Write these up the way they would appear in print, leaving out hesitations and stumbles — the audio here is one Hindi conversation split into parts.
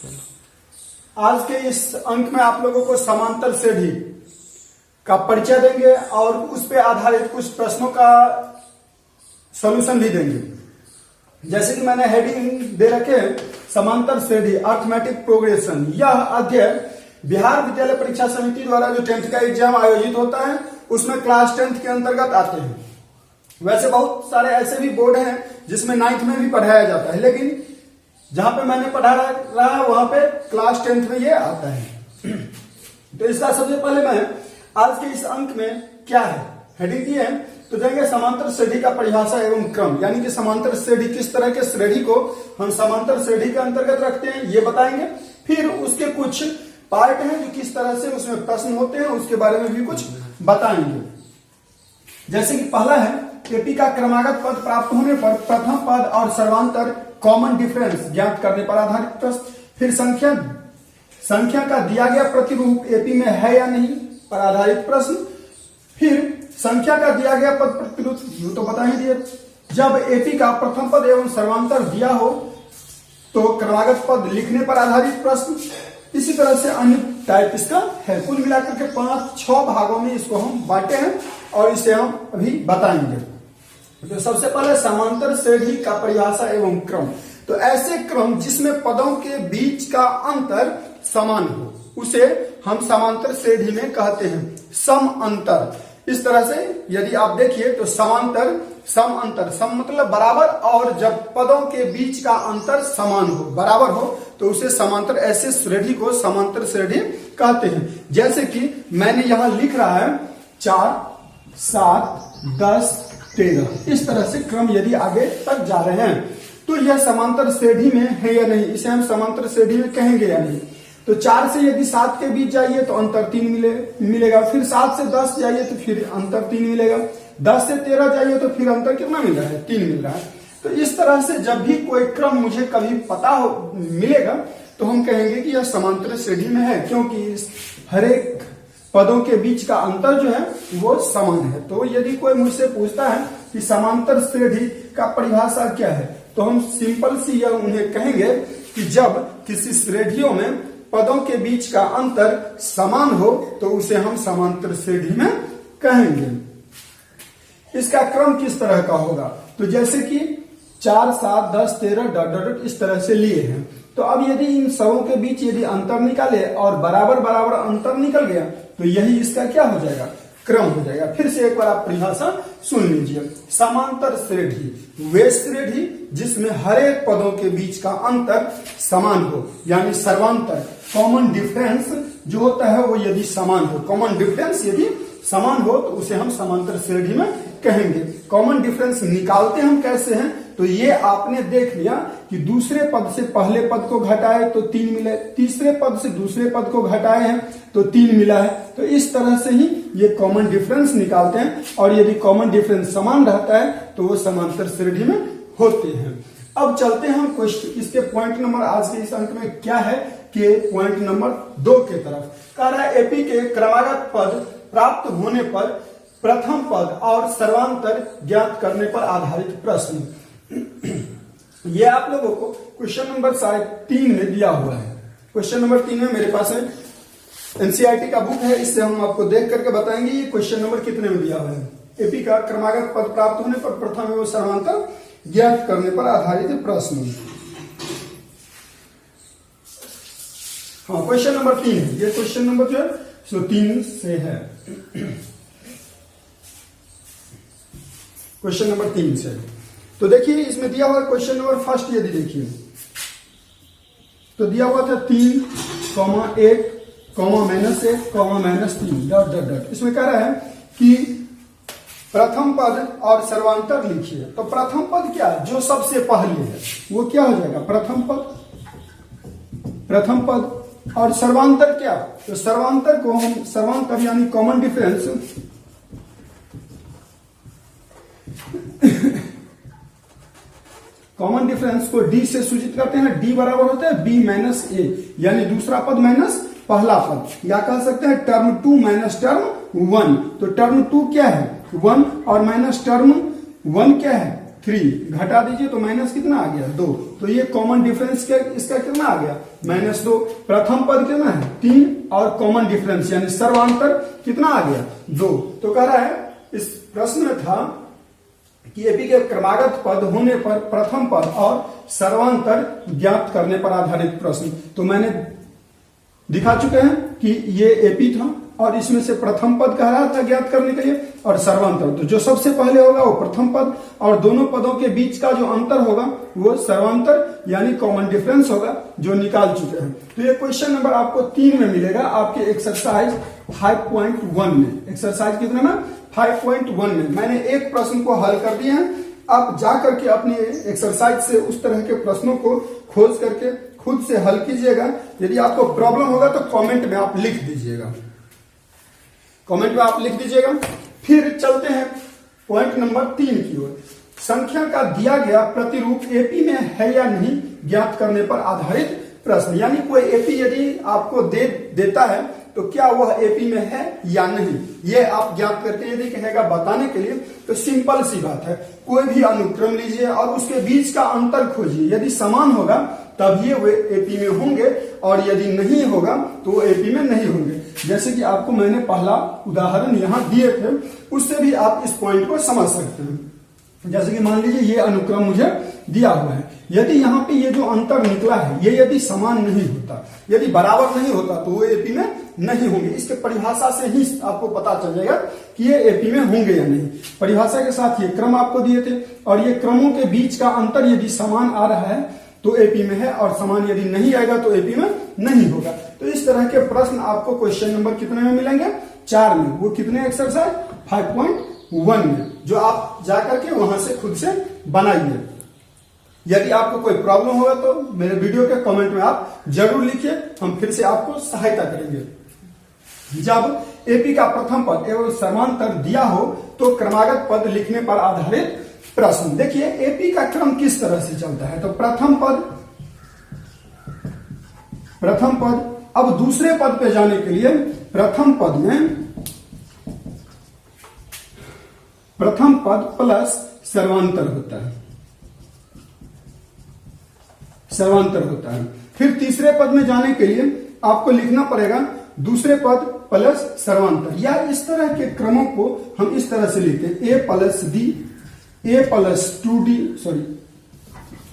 आज के इस अंक में आप लोगों को समांतर श्रेणी का परिचय देंगे और उस पे आधारित कुछ प्रश्नों का सॉल्यूशन भी देंगे। जैसे कि मैंने हेडिंग दे रखे समांतर श्रेणी अर्थमेटिक प्रोग्रेशन। यह अध्ययन बिहार विद्यालय परीक्षा समिति द्वारा जो 10th का एग्जाम आयोजित होता है उसमें क्लास 10th के अंतर्गत आते हैं। वैसे बहुत सारे ऐसे भी बोर्ड हैं जिसमें 9th में भी पढ़ाया जाता है, लेकिन जहां पे मैंने पढ़ा रहा वहां पे क्लास 10th में ये आता है। तो इसका सबसे पहले मैं आज के इस अंक में क्या है हेडिंग दी है तो देंगे समांतर श्रेणी का परिभाषा एवं क्रम, यानी कि समांतर श्रेणी किस तरह के श्रेणी को हम समांतर श्रेणी के अंतर्गत रखते हैं ये बताएंगे। फिर उसके कुछ पार्ट हैं जो किस तरह से उसमें प्रश्न होते हैं उसके बारे में भी कुछ बताएंगे। जैसे कि पहला है एपी का क्रमागत पद प्राप्त होने पर प्रथम पद और सर्वांतर कॉमन डिफरेंस ज्ञात करने पर आधारित प्रश्न। फिर संख्या का दिया गया प्रतिरूप एपी में है या नहीं पर आधारित प्रश्न। फिर संख्या का दिया गया पद प्रतिरूप ये तो बता ही दिए। जब एपी का प्रथम पद एवं सर्वांतर दिया हो तो क्रमागत पद लिखने पर आधारित प्रश्न। इसी तरह से अन्य टाइप इसका है। कुल मिलाकर के 5-6 भागों में इसको हम बांटे हैं और इसे हम अभी बताएंगे। तो सबसे पहले समांतर श्रेणी का परिभाषा एवं क्रम। तो ऐसे क्रम जिसमें पदों के बीच का अंतर समान हो उसे हम समांतर श्रेणी में कहते हैं। सम अंतर, इस तरह से यदि आप देखिए तो समांतर सम अंतर, सम मतलब बराबर, और जब पदों के बीच का अंतर समान हो बराबर हो तो उसे समांतर, ऐसे श्रेणी को समांतर श्रेणी कहते हैं। जैसे कि मैंने यहां लिख रहा है 4, 7, 10, 13, इस तरह से क्रम यदि आगे तक जा रहे हैं तो यह समांतर श्रेणी में है या नहीं, इसे हम समांतर श्रेणी में कहेंगे या नहीं। तो 4 से यदि 7 के बीच जाइए तो अंतर 3 मिलेगा। फिर 7 से 10 जाइए तो फिर अंतर 3 मिलेगा। 10 से 13 जाइए तो फिर अंतर कितना मिल रहा है, 3 मिल रहा है। तो इस तरह से जब भी कोई क्रम मुझे कभी पता हो मिलेगा तो हम कहेंगे कि यह समांतर श्रेणी में है, क्योंकि हर एक पदों के बीच का अंतर जो है वो समान है। तो यदि कोई मुझसे पूछता है कि समांतर श्रेणी का परिभाषा क्या है तो हम सिंपल सी यह उन्हें कहेंगे कि जब किसी श्रेणियों में पदों के बीच का अंतर समान हो तो उसे हम समांतर श्रेणी में कहेंगे। इसका क्रम किस तरह का होगा तो जैसे कि 4, 7, 10, 13 डॉट डॉट इस तरह से लिए हैं। तो अब यदि इन सबों के बीच यदि अंतर निकाले और बराबर बराबर अंतर निकल गया तो यही इसका क्या हो जाएगा, क्रम हो जाएगा। फिर से एक बार आप परिभाषा सुन लीजिए। समांतर श्रेणी वे श्रेणी जिसमें हर एक पदों के बीच का अंतर समान हो, यानी सर्वांतर कॉमन डिफरेंस जो होता है वो यदि समान हो, कॉमन डिफरेंस यदि समान हो तो उसे हम समांतर श्रेणी में कहेंगे। कॉमन डिफरेंस निकालते हम कैसे हैं तो ये आपने देख लिया कि दूसरे पद से पहले पद को घटाए तो 3 मिले, तीसरे पद से दूसरे पद को घटाए हैं तो 3 मिला है। तो इस तरह से ही ये कॉमन डिफरेंस निकालते हैं और यदि कॉमन डिफरेंस समान रहता है तो वो समांतर श्रेणी में होते हैं। अब चलते हैं हम क्वेश्चन, इसके पॉइंट नंबर आज के इस अंक में क्या है कि पॉइंट नंबर 2 के तरफ कह रहा है एपी के क्रमागत पद प्राप्त होने पर प्रथम पद और सर्वांतर ज्ञात करने पर आधारित प्रश्न। ये आप लोगों को क्वेश्चन नंबर 3 में दिया हुआ है। क्वेश्चन नंबर 3 में मेरे पास है एनसीईआरटी का बुक है, इससे हम आपको देख करके बताएंगे ये क्वेश्चन नंबर कितने में दिया हुआ है। एपी का क्रमागत पद प्राप्त होने पर प्रथम एवं सर्वांतर ज्ञात करने पर आधारित प्रश्न। हाँ, क्वेश्चन नंबर 3 है ये। क्वेश्चन नंबर जो है 3 से है। क्वेश्चन नंबर 3 से तो देखिए इसमें दिया हुआ क्वेश्चन नंबर फर्स्ट यदि देखिए तो दिया हुआ था 3, (1, -1, -3 डॉट डॉट डॉट। इसमें कह रहा है कि प्रथम पद और सर्वांतर लिखिए। तो प्रथम पद क्या है, जो सबसे पहले है वो क्या हो जाएगा, प्रथम पद और सर्वांतर क्या, तो सर्वांतर को हम सर्वांतर यानी कॉमन डिफरेंस कॉमन डिफरेंस को डी से सूचित करते हैं। डी बराबर होता है बी माइनस ए, यानी दूसरा पद माइनस पहला पद, या कह सकते हैं टर्म 2 माइनस टर्म 1। तो टर्म 2 क्या है 1 और माइनस टर्म 1 क्या है 3 घटा दीजिए तो माइनस कितना आ गया 2। तो ये कॉमन डिफरेंस इसका कितना आ गया -2। प्रथम पद कितना है 3 और कॉमन डिफरेंस यानी सर्वांतर कितना आ गया 2। तो कह रहा है इस प्रश्न में था कि एपी के क्रमागत पद होने पर प्रथम पद और सर्वांतर ज्ञात करने पर आधारित प्रश्न। तो मैंने दिखा चुके हैं कि ये एपी था और इसमें से प्रथम पद कह रहा था ज्ञात करने के लिए और सर्वांतर। तो जो सबसे पहले होगा वो प्रथम पद और दोनों पदों के बीच का जो अंतर होगा वो सर्वांतर यानी कॉमन डिफरेंस होगा जो निकाल चुके हैं। तो ये क्वेश्चन नंबर आपको 3 में मिलेगा आपके एक्सरसाइज 5.1 में। एक्सरसाइज कितने में 5.1 में मैंने एक प्रश्न को हल कर दिया है। आप जाकर के अपने एक्सरसाइज से उस तरह के प्रश्नों को खोज करके खुद से हल कीजिएगा। यदि आपको प्रॉब्लम होगा तो कमेंट में आप लिख दीजिएगा, कमेंट में आप लिख दीजिएगा। फिर चलते हैं पॉइंट नंबर 3 की ओर। संख्या का दिया गया प्रतिरूप एपी में है या नहीं ज्ञात करने पर आधारित प्रश्न। यानी कोई एपी यदि आपको देता है तो क्या वह एपी में है या नहीं, ये आप ज्ञात करके यदि कहेगा बताने के लिए तो सिंपल सी बात है। कोई भी अनुक्रम लीजिए और उसके बीच का अंतर खोजिए। यदि समान होगा तब ये वे एपी में होंगे और यदि नहीं होगा तो वो एपी में नहीं होंगे। जैसे कि आपको मैंने पहला उदाहरण यहाँ दिए थे, उससे भी आप इस पॉइंट को समझ सकते हैं। जैसे कि मान लीजिए ये अनुक्रम मुझे दिया हुआ है, यदि यहाँ पे ये जो अंतर निकला है ये यदि समान नहीं होता, यदि बराबर नहीं होता तो वो एपी में नहीं होंगे। इसके परिभाषा से ही आपको पता चल जाएगा कि ये एपी में होंगे या नहीं। परिभाषा के साथ ये क्रम आपको दिए थे और ये क्रमों के बीच का अंतर यदि समान आ रहा है तो एपी में है और समान यदि नहीं आएगा तो एपी में नहीं होगा। तो इस तरह के प्रश्न आपको क्वेश्चन नंबर कितने में मिलेंगे 4 में। वो कितने एक्सरसाइज 5.1 में, जो आप जाकर के वहां से खुद से बनाइए। यदि आपको कोई प्रॉब्लम होगा तो मेरे वीडियो के कमेंट में आप जरूर लिखिए, हम फिर से आपको सहायता करेंगे। जब एपी का प्रथम पद एवं समांतर दिया हो तो क्रमागत पद लिखने पर आधारित प्रश्न। देखिए एपी का क्रम किस तरह से चलता है। तो प्रथम पद अब दूसरे पद पे जाने के लिए प्रथम पद प्लस सर्वांतर होता है। फिर तीसरे पद में जाने के लिए आपको लिखना पड़ेगा दूसरे पद प्लस सर्वांतर। या इस तरह के क्रमों को हम इस तरह से लिखते हैं ए प्लस डी, ए प्लस 2d, सॉरी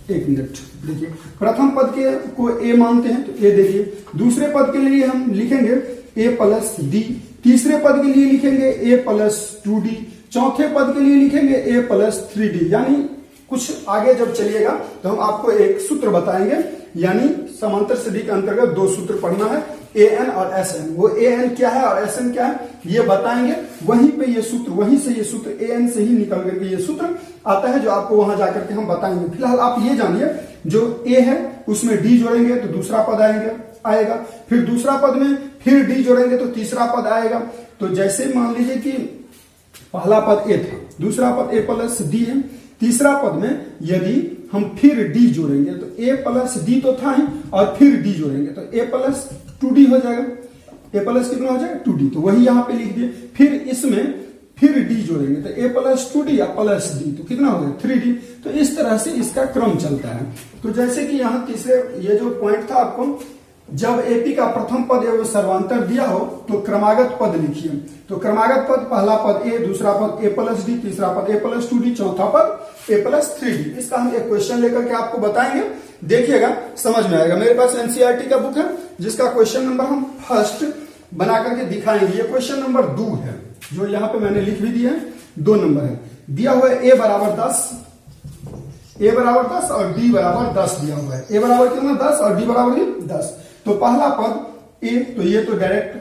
एक मिनट, देखिए प्रथम पद के को ए मानते हैं तो ए देखिए, दूसरे पद के लिए हम लिखेंगे ए प्लस डी, तीसरे पद के लिए लिखेंगे ए प्लस 2d, चौथे पद के लिए लिखेंगे ए प्लस 3d। यानी कुछ आगे जब चलिएगा तो हम आपको एक सूत्र बताएंगे, यानी समांतर सदी के अंतर्गत 2 सूत्र पढ़ना है, ए एन और एस एन। वो ए एन क्या है और एस एन क्या है ये बताएंगे। वहीं पे ये सूत्र, वहीं से ये सूत्र ए एन से ही निकल करके ये सूत्र आता है जो आपको वहां जाकर के हम बताएंगे। फिलहाल आप ये जानिए जो ए है उसमें डी जोड़ेंगे तो दूसरा पद आएगा, फिर दूसरा पद में फिर डी जोड़ेंगे तो तीसरा पद आएगा। तो जैसे मान लीजिए कि पहला पद ए था, दूसरा पद ए प्लस डी है, तीसरा पद में यदि हम फिर डी जोड़ेंगे तो ए प्लस डी तो था ही और फिर डी जोड़ेंगे तो ए प्लस 2d हो जाएगा। ए प्लस कितना हो जाएगा 2d, तो वही यहां पे लिख दिए। फिर इसमें फिर डी जोड़ेंगे तो ए प्लस 2d या प्लस डी तो कितना हो जाएगा 3d। तो इस तरह से इसका क्रम चलता है। तो जैसे कि यहाँ तीसरे ये जो पॉइंट था आपको, जब एपी का प्रथम पद एवं सर्वांतर दिया हो तो क्रमागत पद लिखिए। तो क्रमागत पद पहला पद ए, दूसरा पद ए प्लस डी, तीसरा पद ए प्लस 2d, चौथा पद ए प्लस 3d। इसका हम एक क्वेश्चन लेकर के आपको बताएंगे, देखिएगा समझ में आएगा। मेरे पास एनसीईआरटी का बुक है जिसका क्वेश्चन नंबर हम फर्स्ट बना करके दिखाएंगे। ये क्वेश्चन नंबर 2 है जो यहाँ पे मैंने लिख भी दिया है, 2 नंबर है। दिया हुआ है ए बराबर 10 और डी बराबर 10 दिया हुआ है। ए बराबर कितना 10 और डी बराबर 10। तो पहला पद ए, तो ये तो डायरेक्ट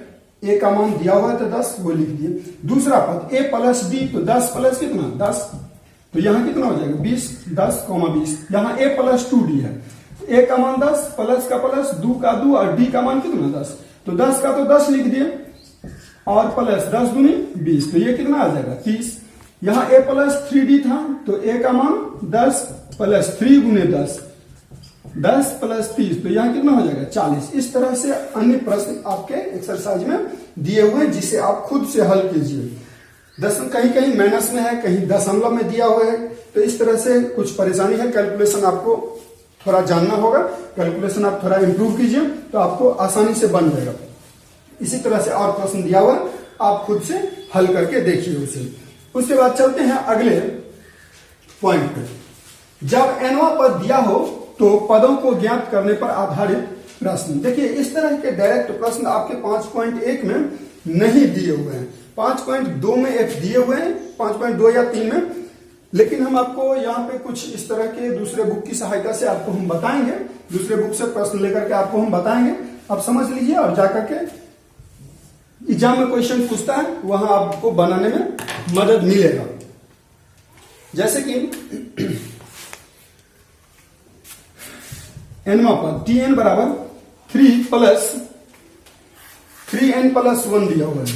ए का मान दिया हुआ है तो 10 वो लिख दिए। दूसरा पद ए प्लस डी, तो 10 प्लस कितना 10, तो यहाँ कितना हो जाएगा 20, 10, 20। यहाँ ए प्लस 2d है, ए का मान 10, प्लस का प्लस, 2 का 2 और डी का मान कितना 10। तो 10 का तो 10 लिख दिए और प्लस 10 दूनी 20, तो ये कितना आ जाएगा 30। यहाँ ए प्लस 3d था तो ए का मान 10 प्लस 3 गुने 10, 10 प्लस 30, तो यहाँ कितना हो जाएगा 40। इस तरह से अन्य प्रश्न आपके एक्सरसाइज में दिए हुए हैं जिसे आप खुद से हल कीजिए। दशम कहीं कहीं माइनस में है, कहीं दशमलव में दिया हुआ है, तो इस तरह से कुछ परेशानी है। कैलकुलेशन आपको थोड़ा जानना होगा, कैलकुलेशन आप थोड़ा इंप्रूव कीजिए तो आपको आसानी से बन जाएगा। इसी तरह से और प्रश्न दिया हुआ आप खुद से हल करके देखिए उसे। उसके बाद चलते हैं अगले पॉइंट पे। जब nवां पद दिया हो तो पदों को ज्ञात करने पर आधारित प्रश्न। देखिए इस तरह के डायरेक्ट प्रश्न आपके 5.1 में नहीं दिए हुए हैं, 5.2 में एक दिए हुए हैं, 5.2 या 3 में, लेकिन हम आपको यहाँ पे कुछ इस तरह के दूसरे बुक की सहायता से आपको हम बताएंगे, दूसरे बुक से प्रश्न लेकर के आपको हम बताएंगे। आप समझ लीजिए और जाकर के एग्जाम में क्वेश्चन पूछता है वहां आपको बनाने में मदद मिलेगा। जैसे कि nवां पद tn बराबर 3n प्लस 1 दिया हुआ है,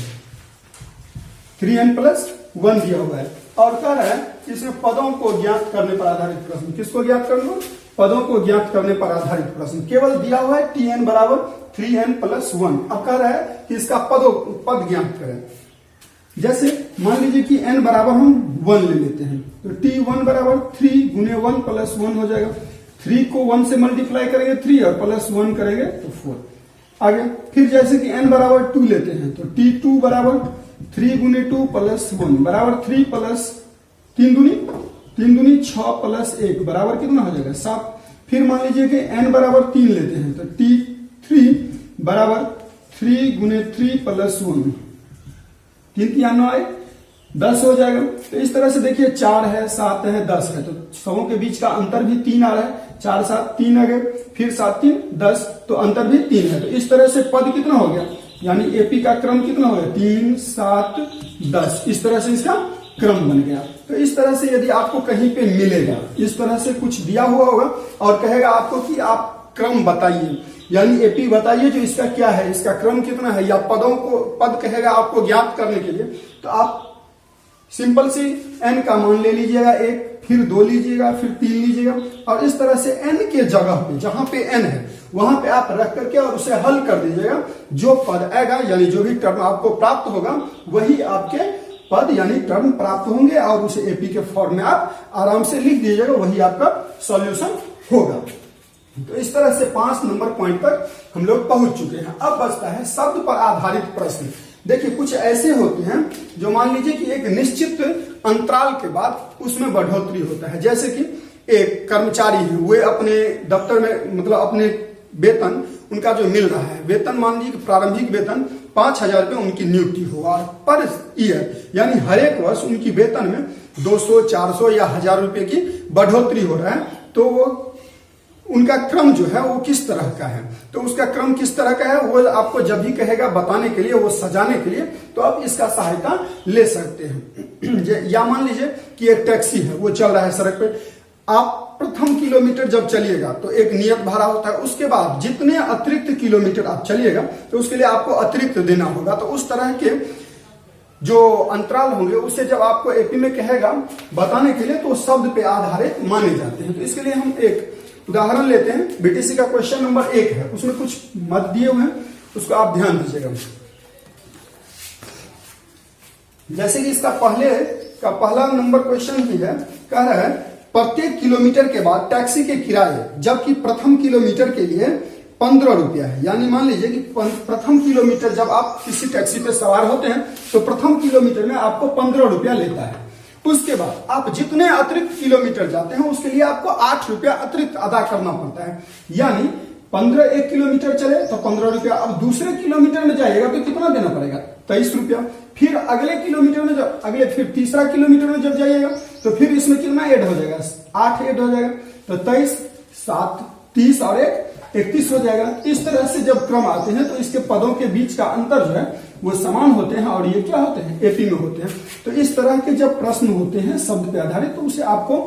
3n प्लस 1 दिया हुआ है और कह रहा है कि इसमें पदों को ज्ञात करने पर आधारित प्रश्न। किसको ज्ञात करना? पदों को ज्ञात करने पर आधारित प्रश्न। केवल दिया हुआ है tn बराबर 3n प्लस 1। अब कह रहा है कि इसका पद ज्ञात करें। जैसे मान लीजिए कि n बराबर हम 1 ले लेते हैं तो t1 बराबर 3 गुने 1 प्लस 1 हो जाएगा। 3 को 1 से मल्टीप्लाई करेंगे 3 और प्लस 1 करेंगे तो 4। आगे फिर जैसे कि n बराबर 2 लेते हैं तो t2 बराबर 3 गुने 2 प्लस 1 बराबर 3 प्लस 3 दूनी 6 प्लस 1 बराबर कितना हो जाएगा 7। फिर मान लीजिए कि n बराबर 3 लेते हैं तो t3 बराबर 3 गुने 3 प्लस 1, 3 की 9 आए 10 हो जाएगा। तो इस तरह से देखिए 4 है 7 है 10 है तो सबों के बीच का अंतर भी 3 आ रहा है। 4 7 3 आ गए, फिर 7 3 10 तो अंतर भी 3 है। तो इस तरह से पद कितना हो गया, यानी एपी का क्रम कितना हो गया 3 7 10। इस तरह से इसका क्रम बन गया। तो इस तरह से यदि आपको कहीं पे मिलेगा, इस तरह से कुछ दिया हुआ होगा और कहेगा आपको कि आप क्रम बताइए, यानी एपी बताइए जो इसका क्या है, इसका क्रम कितना है, या पदों को पद कहेगा आपको ज्ञात करने के लिए, तो आप सिंपल सी n का मान ले लीजिएगा 1, फिर 2 लीजिएगा, फिर 3 लीजिएगा और इस तरह से n के जगह पे जहां पे n है वहां पे आप रख करके और उसे हल कर दीजिएगा। जो पद आएगा यानी जो भी टर्म आपको प्राप्त होगा वही आपके पद यानी टर्म प्राप्त होंगे और उसे एपी के फॉर्म में आप आराम से लिख दीजिएगा, वही आपका सॉल्यूशन होगा। तो इस तरह से 5 नंबर पॉइंट तक हम लोग पहुंच चुके हैं। अब बचता है शब्द पर आधारित प्रश्न। देखिए कुछ ऐसे होते हैं जो मान लीजिए कि एक निश्चित अंतराल के बाद उसमें बढ़ोतरी होता है। जैसे कि एक कर्मचारी है, वे अपने दफ्तर में मतलब अपने वेतन उनका जो मिल रहा है, वेतन मान लीजिए कि प्रारंभिक वेतन 5,000 रुपये उनकी नियुक्ति हो और पर ईयर यानी हर एक वर्ष उनकी वेतन में 200 400 या 1000 रुपये की बढ़ोतरी हो रहा है। तो वो उनका क्रम जो है वो किस तरह का है, तो उसका क्रम किस तरह का है वो आपको जब भी कहेगा बताने के लिए, वो सजाने के लिए, तो आप इसका सहायता ले सकते हैं। या मान लीजिए कि एक टैक्सी है, वो चल रहा है सड़क पे, आप प्रथम किलोमीटर जब चलिएगा तो एक नियत भाड़ा होता है, उसके बाद जितने अतिरिक्त किलोमीटर आप चलिएगा तो उसके लिए आपको अतिरिक्त देना होगा। तो उस तरह के जो अंतराल होंगे उसे जब आपको एपी में कहेगा बताने के लिए तो शब्द पे आधारित माने जाते हैं। तो इसके लिए हम एक उदाहरण लेते हैं। बीटीसी का क्वेश्चन नंबर 1 है, उसमें कुछ मत दिए हुए हैं, उसको आप ध्यान दीजिएगा। जैसे कि इसका पहला नंबर क्वेश्चन ही है, कह रहा है प्रत्येक किलोमीटर के बाद टैक्सी के किराए जबकि प्रथम किलोमीटर के लिए 15 रुपया है। यानी मान लीजिए कि प्रथम किलोमीटर जब आप किसी टैक्सी पे सवार होते हैं तो प्रथम किलोमीटर में आपको 15 रुपया लेता है। उसके बाद आप जितने अतिरिक्त किलोमीटर जाते हैं उसके लिए आपको 8 रुपया अतिरिक्त अदा करना पड़ता है। यानी 1 किलोमीटर चले तो 15 रुपया, अब दूसरे किलोमीटर में जाइएगा तो कितना देना पड़ेगा 23 रुपया। फिर अगले किलोमीटर में जब फिर तीसरा किलोमीटर में जब जाइएगा तो फिर इसमें कितना ऐड हो जाएगा 8 ऐड हो जाएगा, तो 23 7 30 और 1 31 हो जाएगा। इस तरह से जब क्रम आते हैं तो इसके पदों के बीच का अंतर जो है वो समान होते हैं और ये क्या होते हैं एपी में होते हैं। तो इस तरह के जब प्रश्न होते हैं शब्द पे आधारित तो उसे आपको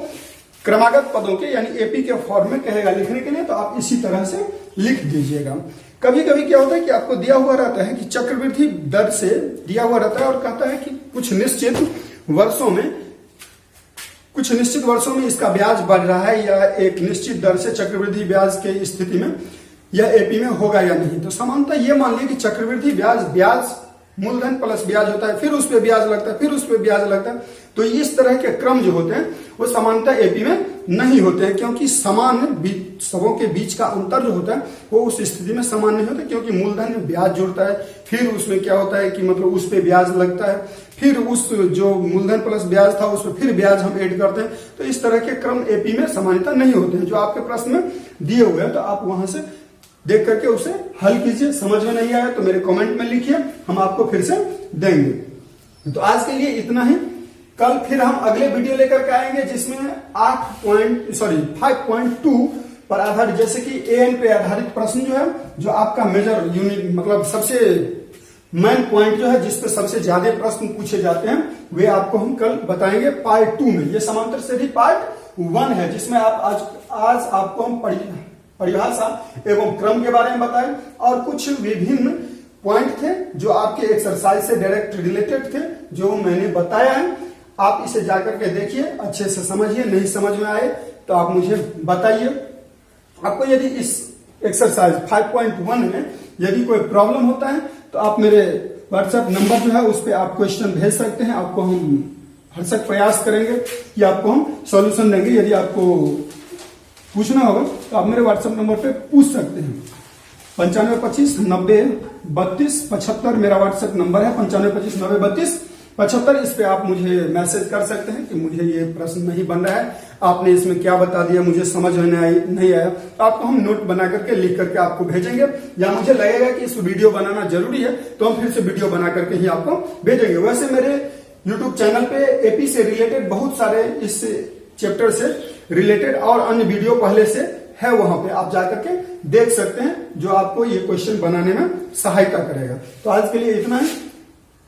क्रमागत पदों के यानी एपी के फॉर्म में कहेगा लिखने के लिए, तो आप इसी तरह से लिख दीजिएगा। कभी कभी क्या होता है कि आपको दिया हुआ रहता है कि चक्रवृद्धि दर से दिया हुआ रहता है और कहता है कि कुछ निश्चित वर्षों में इसका ब्याज बढ़ रहा है या एक निश्चित दर से चक्रवृद्धि ब्याज के स्थिति में यह एपी में होगा या नहीं। तो सामान्यतः ये मान लिया कि चक्रवृद्धि ब्याज मूलधन प्लस ब्याज होता है, फिर उस पे ब्याज लगता है, फिर उस पे ब्याज लगता है। तो इस तरह के क्रम जो होते हैं वो सामान्यतः एपी में नहीं होते हैं, क्योंकि समान सबों के बीच का अंतर जो होता है वो उस स्थिति में समान नहीं होता, क्योंकि मूलधन में ब्याज जुड़ता है, फिर उसमें क्या होता है कि मतलब उस पे ब्याज लगता है, फिर उस जो मूलधन प्लस ब्याज था उस पर फिर ब्याज हम ऐड करते हैं। तो इस तरह के क्रम एपी में सामान्यतः नहीं होते हैं, जो आपके प्रश्न में दिए हुए हैं। तो आप वहां से देख करके उसे हल कीजिए। समझ में नहीं आया तो मेरे कमेंट में लिखिए, हम आपको फिर से देंगे। तो आज के लिए इतना ही। कल फिर हम अगले वीडियो लेकर के आएंगे जिसमें 5.2 पर आधारित, जैसे कि एएन पे आधारित प्रश्न जो है, जो आपका मेजर यूनिट मतलब सबसे मेन पॉइंट जो है जिसपे सबसे ज्यादा प्रश्न पूछे जाते हैं, वे आपको हम कल बताएंगे पार्ट 2 में। ये समांतर श्रेणी पार्ट 1 है, जिसमें आप आज आपको हम परिभाषा एवं क्रम के बारे में बताएं और कुछ विभिन्न पॉइंट थे जो आपके एक्सरसाइज से डायरेक्ट रिलेटेड थे, जो मैंने बताया है। आप इसे जाकर के देखिए, अच्छे से समझिए। नहीं समझ में आए तो आप मुझे बताइए। आपको यदि इस एक्सरसाइज 5.1 में यदि कोई प्रॉब्लम होता है तो आप मेरे व्हाट्सएप नंबर जो है उस पर आप क्वेश्चन भेज सकते हैं। आपको हम हरसक प्रयास करेंगे कि आपको हम सॉल्यूशन देंगे। यदि आपको पूछना होगा तो आप मेरे व्हाट्सएप नंबर पे पूछ सकते हैं। 9525 90 32 75 मेरा व्हाट्सएप नंबर है। 9525 90 32 75। इस पे आप मुझे मैसेज कर सकते हैं कि मुझे ये प्रश्न नहीं बन रहा है, आपने इसमें क्या बता दिया, मुझे समझ में नहीं आया। तो आपको हम नोट बना करके लिख करके आपको भेजेंगे, या मुझे लगेगा कि इस वीडियो बनाना जरूरी है तो हम फिर से वीडियो बना करके ही आपको भेजेंगे। वैसे मेरे यूट्यूब चैनल पे एपी से रिलेटेड बहुत सारे इस चैप्टर से रिलेटेड और अन्य वीडियो पहले से है, वहां पे आप जाकर के देख सकते हैं, जो आपको ये क्वेश्चन बनाने में सहायता करेगा। तो आज के लिए इतना ही।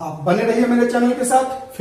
आप बने रहिए मेरे चैनल के साथ।